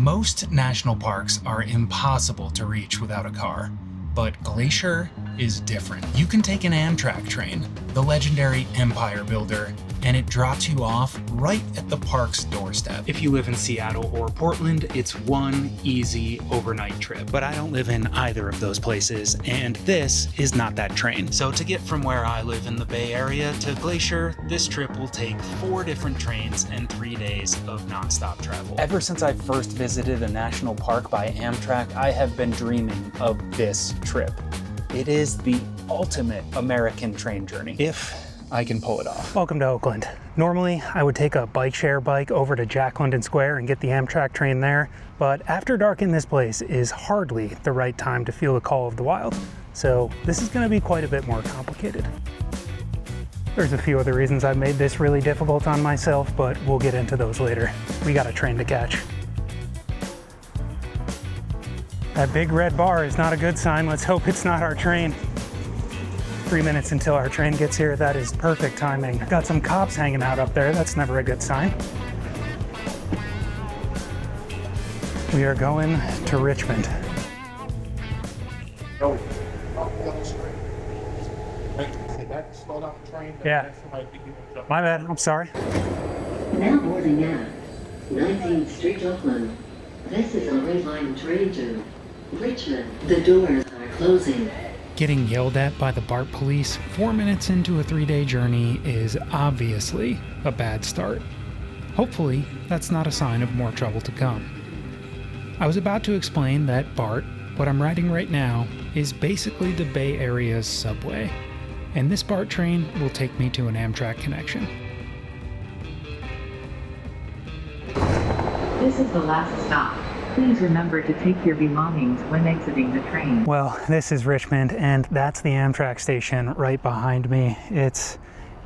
Most national parks are impossible to reach without a car, but Glacier is different. You can take an Amtrak train, the legendary Empire Builder, and it drops you off right at the park's doorstep. If you live in Seattle or Portland, it's one easy overnight trip. But I don't live in either of those places, and this is not that train. So to get from where I live in the Bay Area to Glacier, this trip will take 4 different trains and 3 days of nonstop travel. Ever since I first visited a national park by Amtrak, I have been dreaming of this trip. It is the ultimate American train journey, if I can pull it off. Welcome to Oakland. Normally, I would take a bike share bike over to Jack London Square and get the Amtrak train there, but after dark in this place is hardly the right time to feel the call of the wild. So this is gonna be quite a bit more complicated. There's a few other reasons I've made this really difficult on myself, but we'll get into those later. We got a train to catch. That big red bar is not a good sign. Let's hope it's not our train. 3 minutes until our train gets here. That is perfect timing. Got some cops hanging out up there. That's never a good sign. We are going to Richmond. Yeah. My bad. I'm sorry. Now boarding at 19th Street, Oakland. This is a red line train to Richmond. The doors are closing. Getting yelled at by the BART police 4 minutes into a 3-day journey is obviously a bad start. Hopefully, that's not a sign of more trouble to come. I was about to explain that BART, what I'm riding right now, is basically the Bay Area's subway, and this BART train will take me to an Amtrak connection. This is the last stop. Please remember to take your belongings when exiting the train. Well, this is Richmond, and that's the Amtrak station right behind me. It's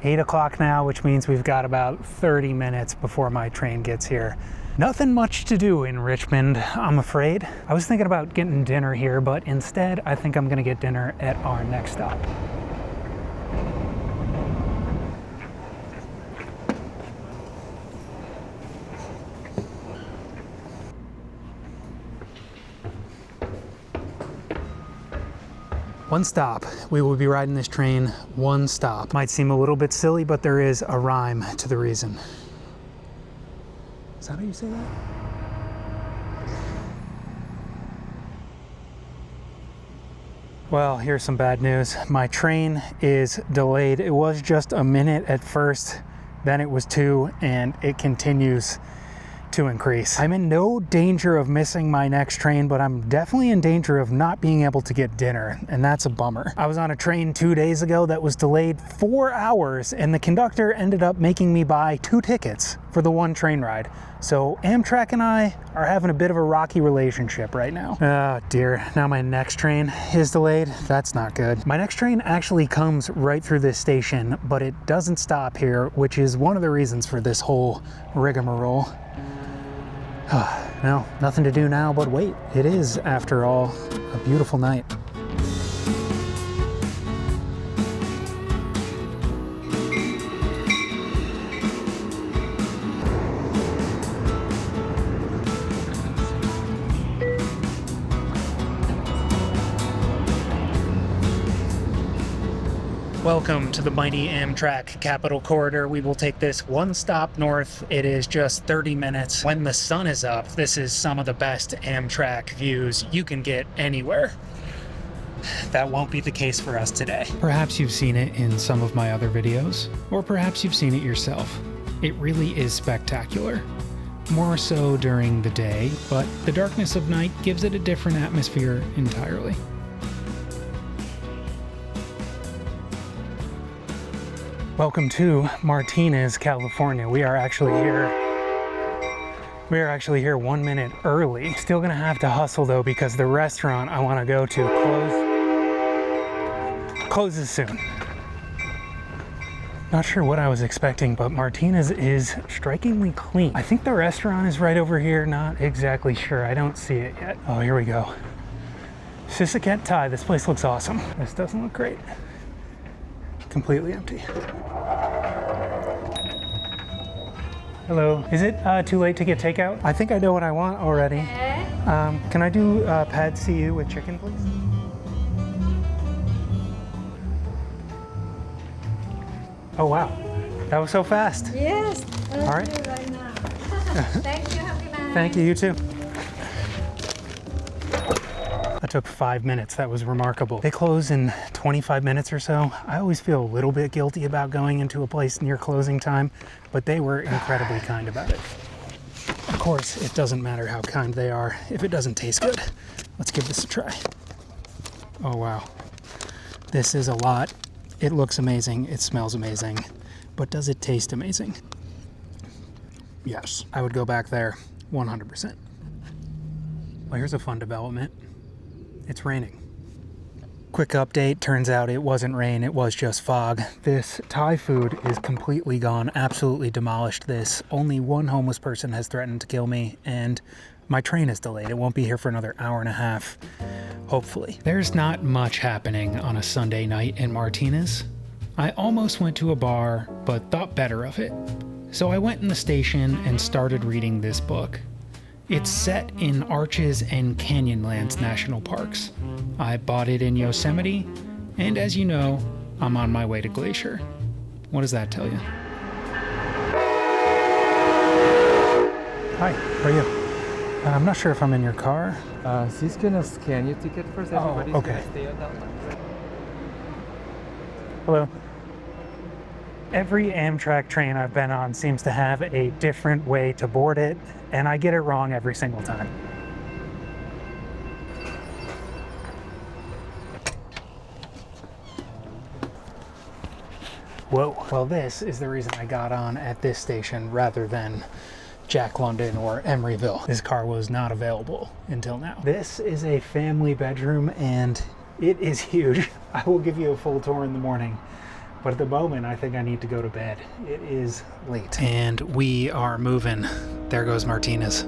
8 o'clock now, which means we've got about 30 minutes before my train gets here. Nothing much to do in Richmond, I'm afraid. I was thinking about getting dinner here, but instead, I think I'm gonna get dinner at our next stop. One stop. We will be riding this train one stop. Might seem a little bit silly, but there is a rhyme to the reason. Is that how you say that? Well, here's some bad news. My train is delayed. It was just a minute at first, then it was 2, and it continues to increase. I'm in no danger of missing my next train, but I'm definitely in danger of not being able to get dinner, and that's a bummer. I was on a train 2 days ago that was delayed 4 hours, and the conductor ended up making me buy 2 tickets for the 1 train ride. So Amtrak and I are having a bit of a rocky relationship right now. Oh dear, now my next train is delayed. That's not good. My next train actually comes right through this station, but it doesn't stop here, which is one of the reasons for this whole rigmarole. Well, nothing to do now but wait. It is, after all, a beautiful night. Welcome to the mighty Amtrak Capital Corridor. We will take this one stop north. It is just 30 minutes. When the sun is up, this is some of the best Amtrak views you can get anywhere. That won't be the case for us today. Perhaps you've seen it in some of my other videos, or perhaps you've seen it yourself. It really is spectacular. More so during the day, but the darkness of night gives it a different atmosphere entirely. Welcome to Martinez, California. We are actually here 1 minute early. Still gonna have to hustle though, because the restaurant I wanna go to closes soon. Not sure what I was expecting, but Martinez is strikingly clean. I think the restaurant is right over here. Not exactly sure. I don't see it yet. Oh, here we go. Sisaket Thai. This place looks awesome. This doesn't look great. Completely empty. Hello. Is it too late to get takeout? I think I know what I want already. Can I do pad see ew with chicken, please? Oh wow, that was so fast. Yes. All right. Right now. Thank you. Happy night. Thank you, you too. That took 5 minutes. That was remarkable. They close in 25 minutes or so. I always feel a little bit guilty about going into a place near closing time, but they were incredibly kind about it. Of course, it doesn't matter how kind they are if it doesn't taste good. Let's give this a try. Oh wow. This is a lot. It looks amazing. It smells amazing. But does it taste amazing? Yes. I would go back there 100%. Well, here's a fun development. It's raining. Quick update, turns out it wasn't rain, it was just fog. This Thai food is completely gone, absolutely demolished this. Only one homeless person has threatened to kill me, and my train is delayed. It won't be here for another hour and a half, hopefully. There's not much happening on a Sunday night in Martinez. I almost went to a bar, but thought better of it. So I went in the station and started reading this book. It's set in Arches and Canyonlands National Parks. I bought it in Yosemite, and as you know, I'm on my way to Glacier. What does that tell you? Hi, how are you? I'm not sure if I'm in your car. She's gonna scan your ticket first. Everybody's okay. gonna stay on that line. Hello. Every Amtrak train I've been on seems to have a different way to board it, and I get it wrong every single time. Whoa. Well, this is the reason I got on at this station rather than Jack London or Emeryville. This car was not available until now. This is a family bedroom, and it is huge. I will give you a full tour in the morning. But at the moment, I think I need to go to bed. It is late. And we are moving. There goes Martinez.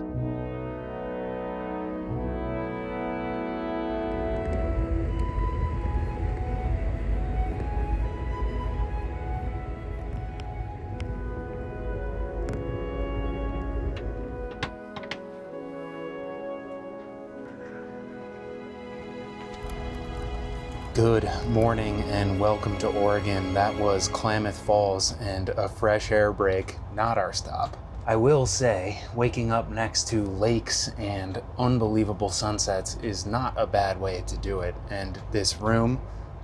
Good morning and welcome to Oregon. That was Klamath Falls and a fresh air break, not our stop. I will say, waking up next to lakes and unbelievable sunsets is not a bad way to do it. And this room,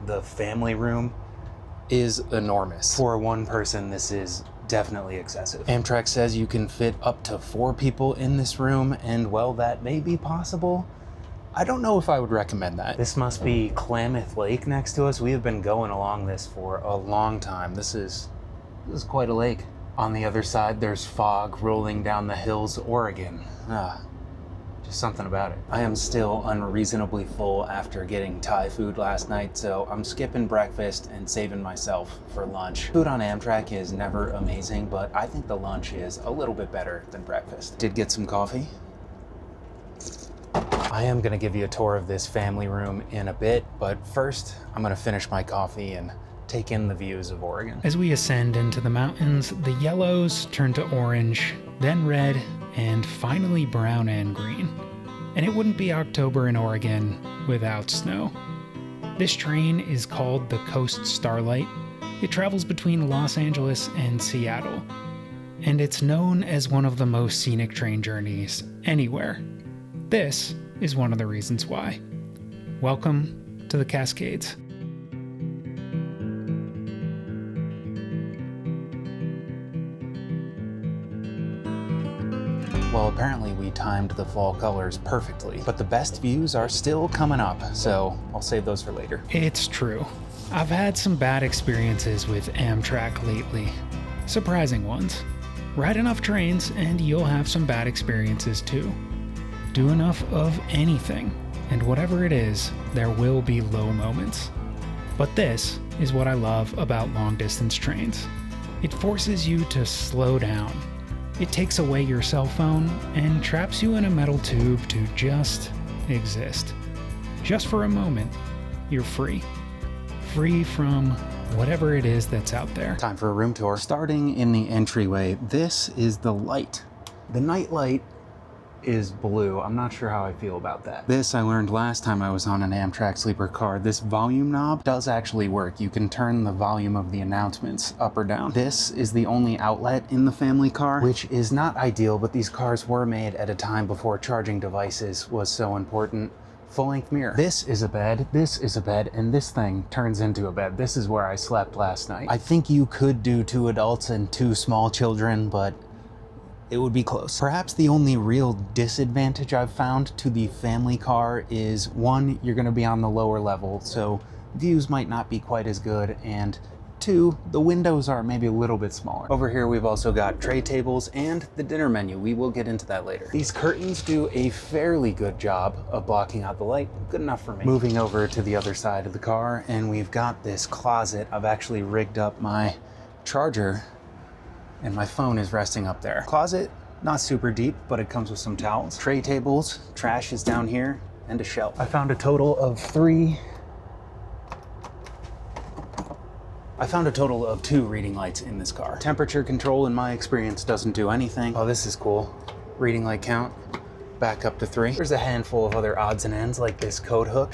the family room, is enormous. For one person, this is definitely excessive. Amtrak says you can fit up to 4 people in this room, and well, that may be possible. I don't know if I would recommend that. This must be Klamath Lake next to us. We have been going along this for a long time. This is quite a lake. On the other side, there's fog rolling down the hills, Oregon. Just something about it. I am still unreasonably full after getting Thai food last night, so I'm skipping breakfast and saving myself for lunch. Food on Amtrak is never amazing, but I think the lunch is a little bit better than breakfast. Did get some coffee. I am going to give you a tour of this family room in a bit, but first I'm going to finish my coffee and take in the views of Oregon. As we ascend into the mountains, the yellows turn to orange, then red, and finally brown and green. And it wouldn't be October in Oregon without snow. This train is called the Coast Starlight. It travels between Los Angeles and Seattle, and it's known as one of the most scenic train journeys anywhere. This is one of the reasons why. Welcome to the Cascades. Well, apparently we timed the fall colors perfectly, but the best views are still coming up, so I'll save those for later. It's true. I've had some bad experiences with Amtrak lately. Surprising ones. Ride enough trains and you'll have some bad experiences too. Do enough of anything, and whatever it is, there will be low moments. But this is what I love about long-distance trains. It forces you to slow down. It takes away your cell phone and traps you in a metal tube to just exist. Just for a moment, you're free. Free from whatever it is that's out there. Time for a room tour. Starting in the entryway, this is the light. The night light is blue. I'm not sure how I feel about that. This I learned last time I was on an Amtrak sleeper car. This volume knob does actually work. You can turn the volume of the announcements up or down. This is the only outlet in the family car, which is not ideal, but these cars were made at a time before charging devices was so important. Full-length mirror. This is a bed, and this thing turns into a bed. This is where I slept last night. I think you could do 2 adults and 2 small children, but it would be close. Perhaps the only real disadvantage I've found to the family car is, 1, you're gonna be on the lower level, so views might not be quite as good, and 2, the windows are maybe a little bit smaller. Over here we've also got tray tables and the dinner menu. We will get into that later. These curtains do a fairly good job of blocking out the light. Good enough for me. Moving over to the other side of the car, and we've got this closet. I've actually rigged up my charger and my phone is resting up there. Closet, not super deep, but it comes with some towels. Tray tables, trash is down here, and a shelf. I found a total of 2 reading lights in this car. Temperature control, in my experience, doesn't do anything. Oh, this is cool. Reading light count, back up to 3. There's a handful of other odds and ends, like this coat hook,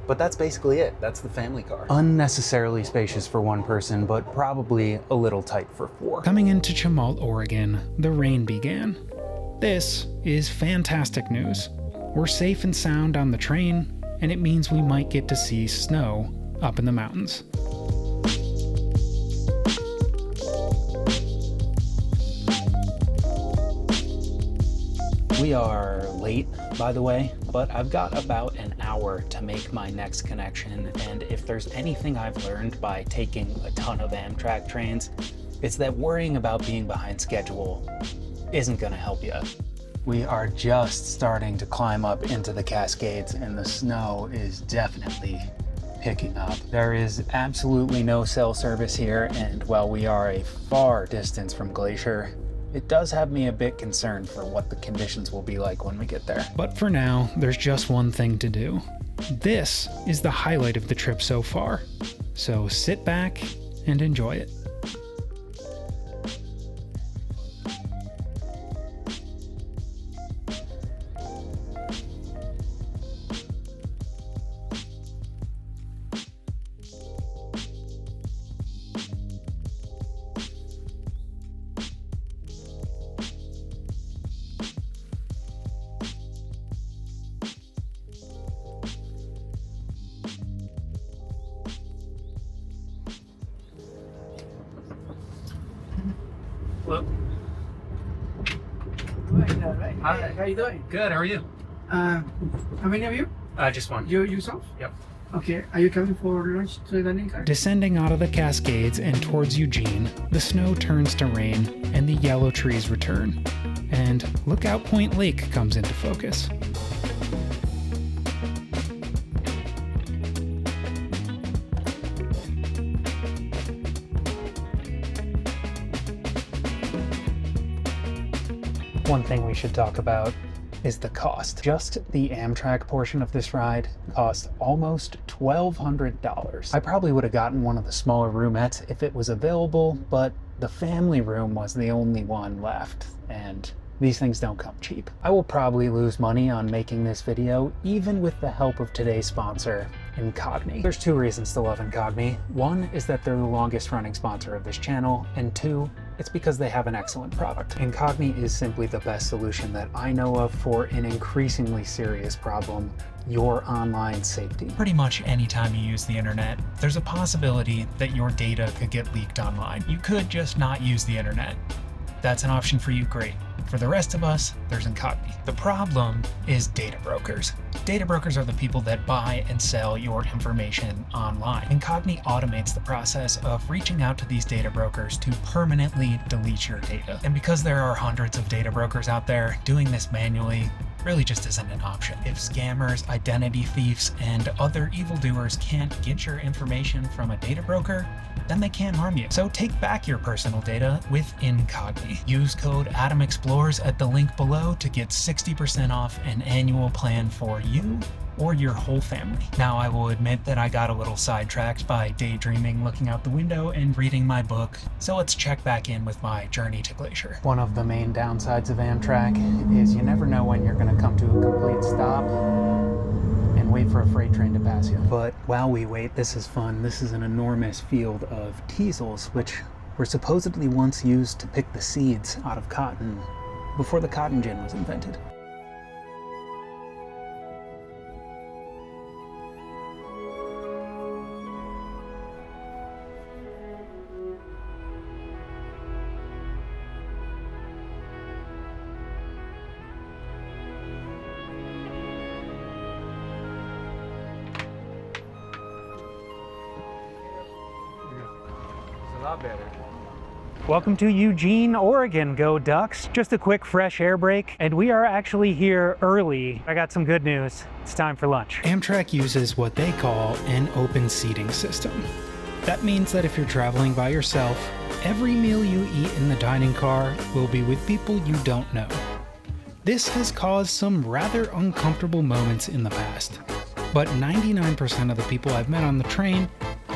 but that's basically it. That's the family car. Unnecessarily spacious for 1 person, but probably a little tight for 4. Coming into Chemult, Oregon, the rain began. This is fantastic news. We're safe and sound on the train, and it means we might get to see snow up in the mountains. We are late, by the way, but I've got about an hour to make my next connection, and if there's anything I've learned by taking a ton of Amtrak trains, it's that worrying about being behind schedule isn't gonna help you. We are just starting to climb up into the Cascades, and the snow is definitely picking up. There is absolutely no cell service here, and while we are a far distance from Glacier, it does have me a bit concerned for what the conditions will be like when we get there. But for now, there's just one thing to do. This is the highlight of the trip so far. So sit back and enjoy it. Hello. Right. Hi. How you doing? Good. How are you? How many of you? Just one. You yourself? Yep. Okay. Are you coming for lunch to the Lincoln? Descending out of the Cascades and towards Eugene, the snow turns to rain and the yellow trees return. And Lookout Point Lake comes into focus. One thing we should talk about is the cost. Just the Amtrak portion of this ride cost almost $1,200. I probably would have gotten one of the smaller roomettes if it was available, but the family room was the only one left, and these things don't come cheap. I will probably lose money on making this video, even with the help of today's sponsor, Incogni. There's 2 reasons to love Incogni. 1 is that they're the longest running sponsor of this channel, and 2, it's because they have an excellent product. Incogni is simply the best solution that I know of for an increasingly serious problem: your online safety. Pretty much anytime you use the internet, there's a possibility that your data could get leaked online. You could just not use the internet. That's an option for you, great. For the rest of us, there's Incogni. The problem is data brokers. Data brokers are the people that buy and sell your information online. Incogni automates the process of reaching out to these data brokers to permanently delete your data. And because there are hundreds of data brokers out there, doing this manually really just isn't an option. If scammers, identity thieves, and other evildoers can't get your information from a data broker, then they can't harm you. So take back your personal data with Incogni. Use code AdamExplores at the link below to get 60% off an annual plan for you or your whole family. Now, I will admit that I got a little sidetracked by daydreaming, looking out the window, and reading my book, so let's check back in with my journey to Glacier. One of the main downsides of Amtrak is you never know when you're going to come to a complete stop and wait for a freight train to pass you. But while we wait, this is fun. This is an enormous field of teasels, which were supposedly once used to pick the seeds out of cotton before the cotton gin was invented. A lot better. Welcome to Eugene, Oregon, go Ducks. Just a quick fresh air break, and we are actually here early. I got some good news. It's time for lunch. Amtrak uses what they call an open seating system. That means that if you're traveling by yourself, every meal you eat in the dining car will be with people you don't know. This has caused some rather uncomfortable moments in the past, but 99% of the people I've met on the train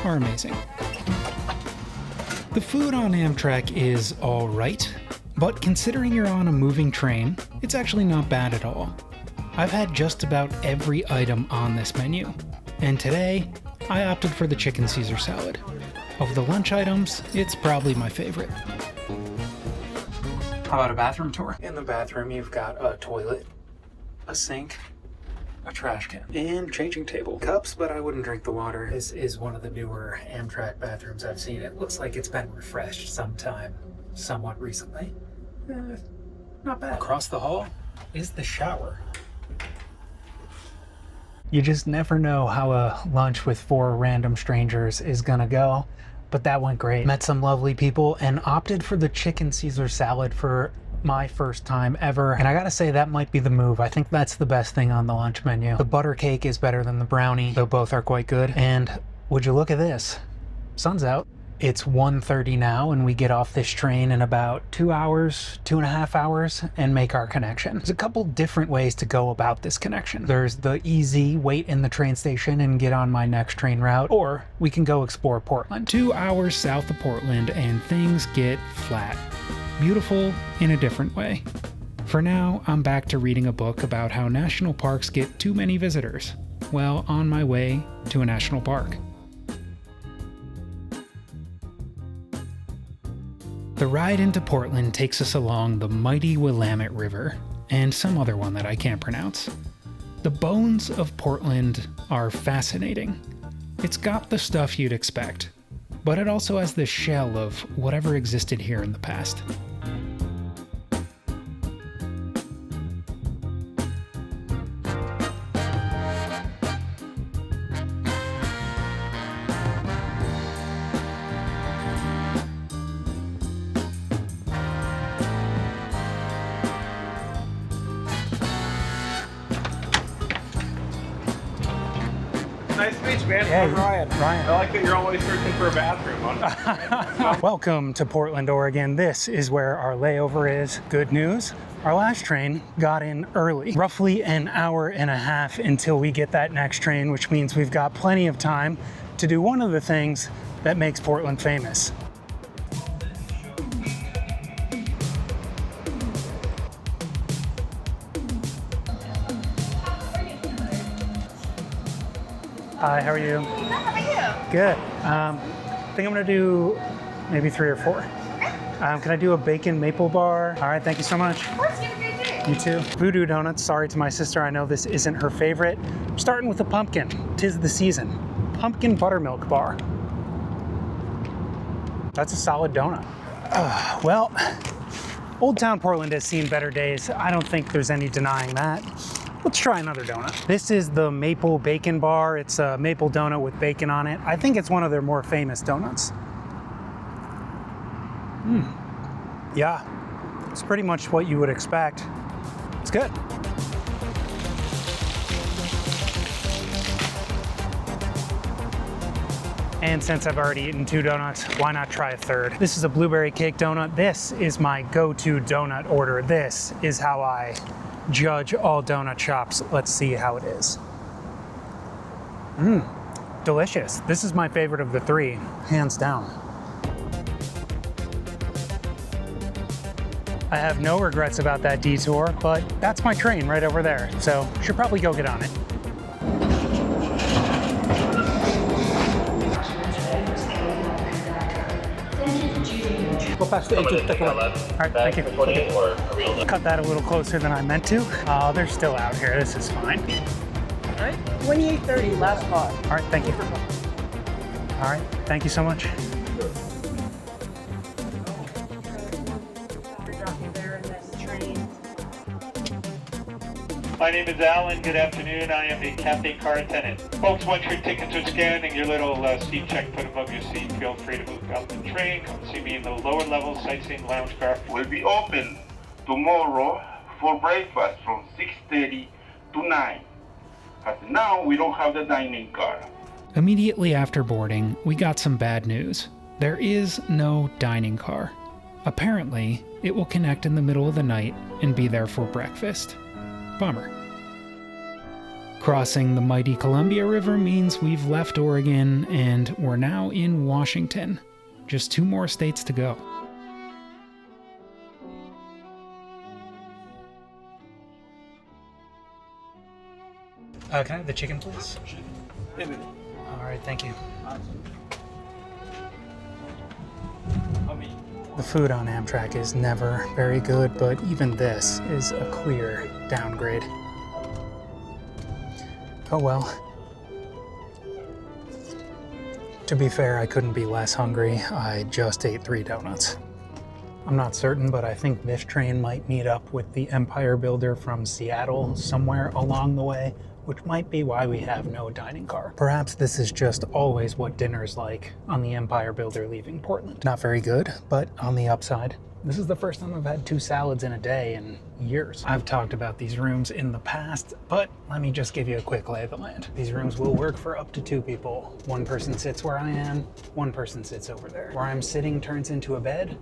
are amazing. The food on Amtrak is all right, but considering you're on a moving train, it's actually not bad at all. I've had just about every item on this menu, and today I opted for the chicken Caesar salad. Of the lunch items, it's probably my favorite. How about a bathroom tour? In the bathroom, you've got a toilet, a sink, a trash can, and changing table. Cups, but I wouldn't drink the water. This is one of the newer Amtrak bathrooms I've seen. It looks like it's been refreshed somewhat recently. Not bad. Across the hall is the shower. You just never know how a lunch with 4 random strangers is gonna go, but that went great. Met some lovely people and opted for the chicken Caesar salad for my first time ever, and I gotta say that might be the move. I think that's the best thing on the lunch menu. The butter cake is better than the brownie, though both are quite good. And would you look at this? Sun's out. It's 1:30 now, and we get off this train in about 2.5 hours, and make our connection. There's a couple different ways to go about this connection. There's the easy wait in the train station and get on my next train route, or we can go explore Portland. 2 hours south of Portland, and things get flat. Beautiful in a different way. For now, I'm back to reading a book about how national parks get too many visitors. Well, on my way to a national park. The ride into Portland takes us along the mighty Willamette River, and some other one that I can't pronounce. The bones of Portland are fascinating. It's got the stuff you'd expect, but it also has the shell of whatever existed here in the past. Nice to meet you, man. Yeah, I'm Ryan. Ryan. I like that you're always searching for a bathroom. Huh? Welcome to Portland, Oregon. This is where our layover is. Good news, our last train got in early. Roughly an hour and a half until we get that next train, which means we've got plenty of time to do one of the things that makes Portland famous. Hi, how are you? How are you? Good. I think I'm gonna do maybe 3 or 4. Can I do a bacon maple bar? All right, thank you so much. Of course, you have a great day. You too. Voodoo Donuts, sorry to my sister, I know this isn't her favorite. I'm starting with the pumpkin, 'tis the season. Pumpkin buttermilk bar. That's a solid donut. Well, Old Town Portland has seen better days. I don't think there's any denying that. Let's try another donut. This is the maple bacon bar. It's a maple donut with bacon on it. I think it's one of their more famous donuts. Yeah, it's pretty much what you would expect. It's good. And since I've already eaten 2 donuts, why not try a third? This is a blueberry cake donut. This is my go-to donut order. This is how I judge all donut shops. Let's see how it is. Delicious. This is my favorite of the three, hands down. I have no regrets about that detour, but that's my train right over there, so should probably go get on it. Go past the entrance, take a look. All right, thank you. Cut that a little closer than I meant to. Oh, they're still out here. This is fine. All right, 28:30, last car. All right, thank you. All right, thank you so much. My name is Alan. Good afternoon. I am the captain car attendant. Folks, once your tickets are scanned and your little seat check put above your seat, feel free to move out the train. Come see me in the lower level sightseeing lounge car. Will be open tomorrow for breakfast from 6:30 to 9. As now, we don't have the dining car. Immediately after boarding, we got some bad news. There is no dining car. Apparently, it will connect in the middle of the night and be there for breakfast. Bummer. Crossing the mighty Columbia River means we've left Oregon and we're now in Washington. Just 2 more states to go. Can I have the chicken, please? All right, thank you. The food on Amtrak is never very good, but even this is a clear downgrade. Oh well. To be fair, I couldn't be less hungry. I just ate 3 donuts. I'm not certain, but I think this train might meet up with the Empire Builder from Seattle somewhere along the way, which might be why we have no dining car. Perhaps this is just always what dinner's like on the Empire Builder leaving Portland. Not very good, but on the upside, this is the first time I've had 2 salads in a day in years. I've talked about these rooms in the past, but let me just give you a quick lay of the land. These rooms will work for up to 2 people. 1 person sits where I am, 1 person sits over there. Where I'm sitting turns into a bed,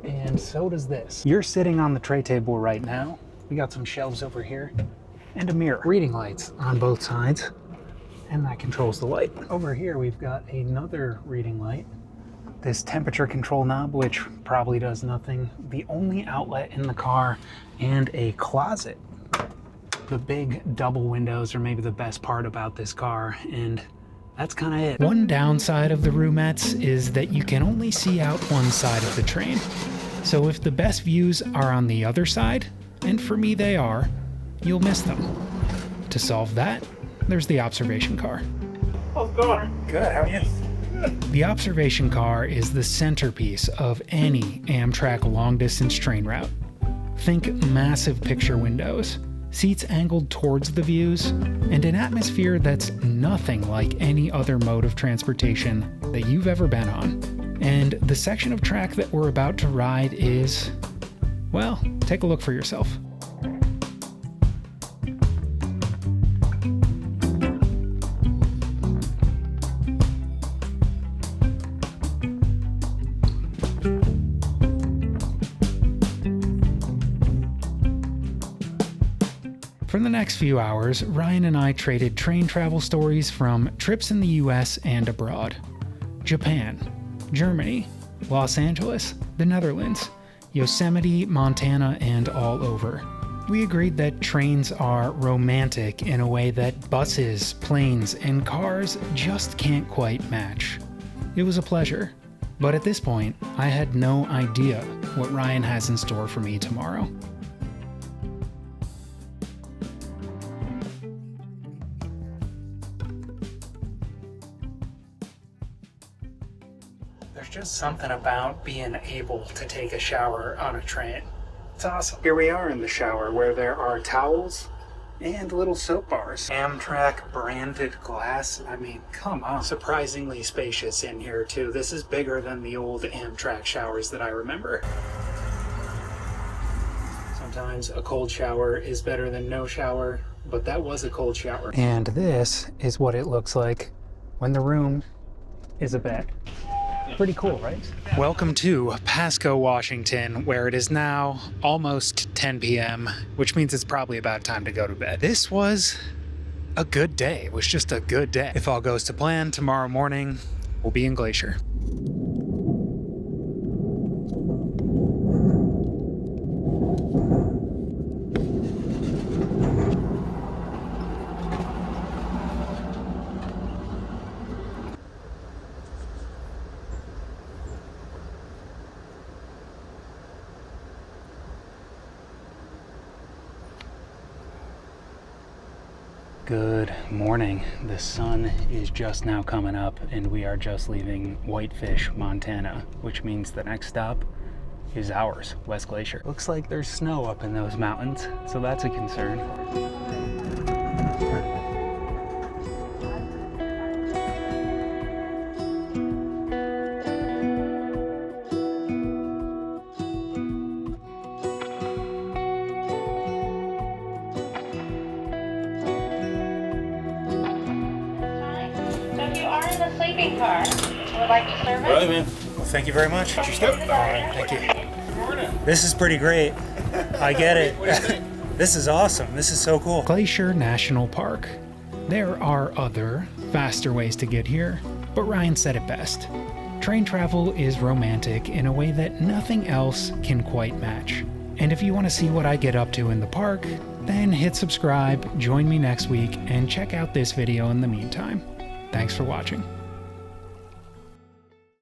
and so does this. You're sitting on the tray table right now. We got some shelves over here. And a mirror. Reading lights on both sides, and that controls the light. Over here we've got another reading light. This temperature control knob, which probably does nothing. The only outlet in the car, and a closet. The big double windows are maybe the best part about this car, and that's kind of it. One downside of the roomettes is that you can only see out one side of the train. So if the best views are on the other side, and for me they are, you'll miss them. To solve that, there's the observation car. How's it going? Good, how are you? The observation car is the centerpiece of any Amtrak long-distance train route. Think massive picture windows, seats angled towards the views, and an atmosphere that's nothing like any other mode of transportation that you've ever been on. And the section of track that we're about to ride is, well, take a look for yourself. For the next few hours, Ryan and I traded train travel stories from trips in the US and abroad. Japan, Germany, Los Angeles, the Netherlands, Yosemite, Montana, and all over. We agreed that trains are romantic in a way that buses, planes, and cars just can't quite match. It was a pleasure, but at this point, I had no idea what Ryan has in store for me tomorrow. There's just something about being able to take a shower on a train. It's awesome. Here we are in the shower where there are towels and little soap bars. Amtrak branded glass. I mean, come on. Surprisingly spacious in here too. This is bigger than the old Amtrak showers that I remember. Sometimes a cold shower is better than no shower, but that was a cold shower. And this is what it looks like when the room is a bed. Pretty cool, right? Welcome to Pasco, Washington, where it is now almost 10 p.m., which means it's probably about time to go to bed. This was a good day. It was just a good day. If all goes to plan, tomorrow morning we'll be in Glacier. Good morning. The sun is just now coming up and we are just leaving Whitefish, Montana, which means the next stop is ours, West Glacier. Looks like there's snow up in those mountains, so that's a concern. Sleeping car. Would like to serve it? Right, man. Well, thank you very much. All right, thank you. This is pretty great. I get it. This is awesome. This is so cool. Glacier National Park. There are other, faster ways to get here, but Ryan said it best. Train travel is romantic in a way that nothing else can quite match. And if you want to see what I get up to in the park, then hit subscribe, join me next week, and check out this video in the meantime. Thanks for watching.